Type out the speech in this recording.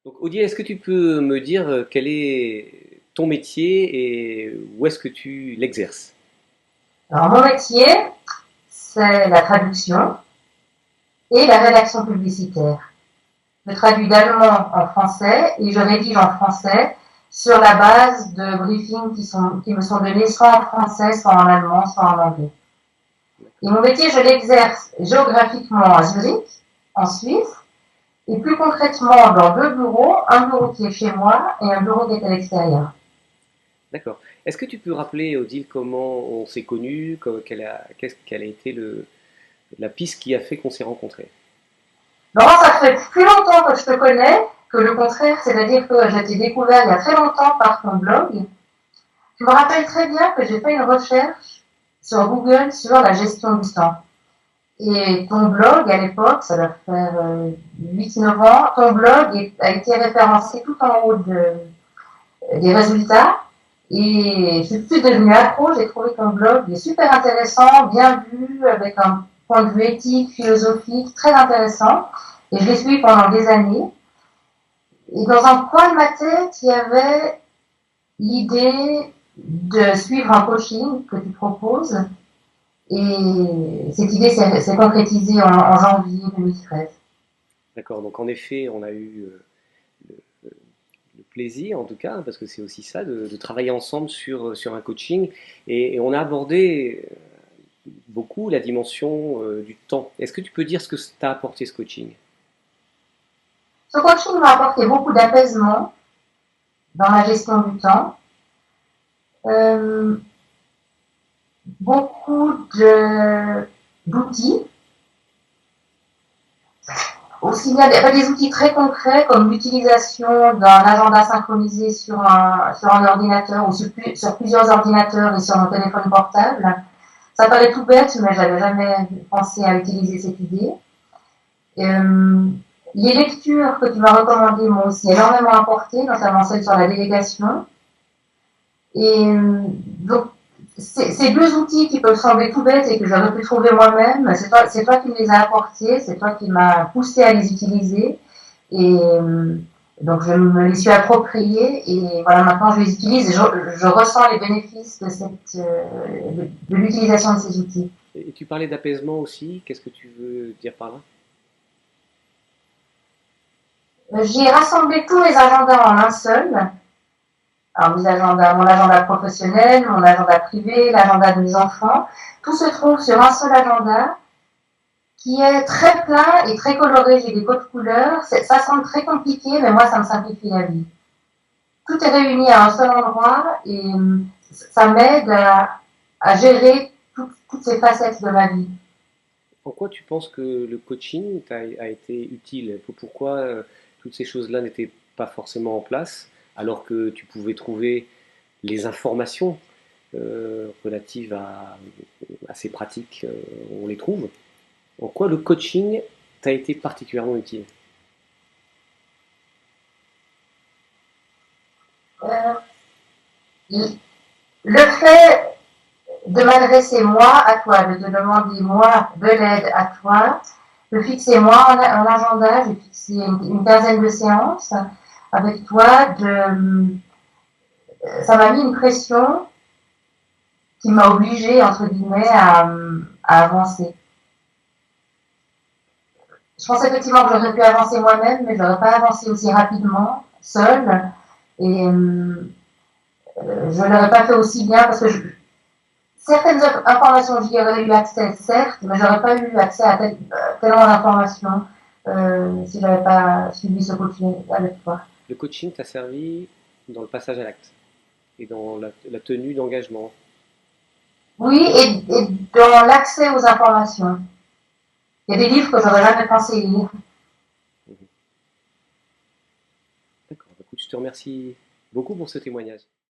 Donc, Odile, est-ce que tu peux me dire quel est ton métier et où est-ce que tu l'exerces? Alors, mon métier, c'est la traduction et la rédaction publicitaire. Je traduis d'allemand en français et je rédige en français sur la base de briefings qui me sont donnés soit en français, soit en allemand, soit en anglais. Et D'accord. mon métier, je l'exerce géographiquement à Zurich, en Suisse, et plus concrètement dans deux bureaux, un bureau qui est chez moi et un bureau qui est à l'extérieur. D'accord. Est-ce que tu peux rappeler, Odile, comment on s'est connus, quelle a été la piste qui a fait qu'on s'est rencontrés? Laurent, ça fait plus longtemps que je te connais que le contraire, c'est-à-dire que je t'ai découvert il y a très longtemps par ton blog. Je me rappelle très bien que j'ai fait une recherche sur Google sur la gestion du temps. Et ton blog, à l'époque, ça doit faire 8-9 ans, ton blog a été référencé tout en haut des résultats. Et je suis devenue accro, j'ai trouvé ton blog super intéressant, bien vu, avec un point de vue éthique, philosophique, très intéressant. Et je l'ai suivi pendant des années. Et dans un coin de ma tête, il y avait l'idée de suivre un coaching que tu proposes. Et cette idée s'est concrétisée en janvier 2013. D'accord. Donc, en effet, on a eu le, le plaisir, en tout cas, parce que c'est aussi ça, de travailler ensemble sur un coaching. Et on a abordé beaucoup la dimension du temps. Est-ce que tu peux dire ce que t'a apporté ce coaching? Ce coaching m'a apporté beaucoup d'apaisement dans la gestion du temps, euh, beaucoup d'outils, aussi bien des outils très concrets comme l'utilisation d'un agenda synchronisé sur un ordinateur ou sur plusieurs ordinateurs et sur mon téléphone portable. Ça paraît tout bête, mais j'avais jamais pensé à utiliser cette idée. Euh, les lectures que tu m'as recommandées m'ont aussi énormément apporté, notamment celles sur la délégation. Et donc, ces deux outils qui peuvent sembler tout bêtes et que j'aurais pu trouver moi-même, c'est toi qui me les as apportés, c'est toi qui m'as poussé à les utiliser. Et donc, je me les suis appropriés et voilà, maintenant je les utilise et je ressens les bénéfices de l'utilisation de ces outils. Et tu parlais d'apaisement aussi. Qu'est-ce que tu veux dire par là? J'ai rassemblé tous mes agendas en un seul. Alors, mon agenda professionnel, mon agenda privé, l'agenda de mes enfants, tout se trouve sur un seul agenda qui est très plein et très coloré. J'ai des codes couleurs. Ça semble très compliqué, mais moi, ça me simplifie la vie. Tout est réuni à un seul endroit et ça m'aide à gérer toutes ces facettes de ma vie. En quoi tu penses que le coaching a été utile? Pourquoi toutes ces choses-là n'étaient pas forcément en place alors que tu pouvais trouver les informations relatives à ces pratiques, on les trouve? En quoi le coaching t'a été particulièrement utile? Euh, le fait de m'adresser moi à toi, de te demander moi de l'aide à toi, de fixer moi en agenda, j'ai fixé une quinzaine de séances avec toi, ça m'a mis une pression qui m'a obligée, entre guillemets, à avancer. Je pense effectivement que j'aurais pu avancer moi-même, mais je n'aurais pas avancé aussi rapidement, seule. Et je ne l'aurais pas fait aussi bien parce que certaines informations, j'y aurais eu accès, certes, mais j'aurais pas eu accès à tellement d'informations si j'avais pas suivi ce coaching avec toi. Le coaching t'a servi dans le passage à l'acte et dans la tenue d'engagement. Oui, et dans l'accès aux informations. Il y a des livres que j'aurais jamais pensé lire. Mhm. D'accord. Écoute, je te remercie beaucoup pour ce témoignage.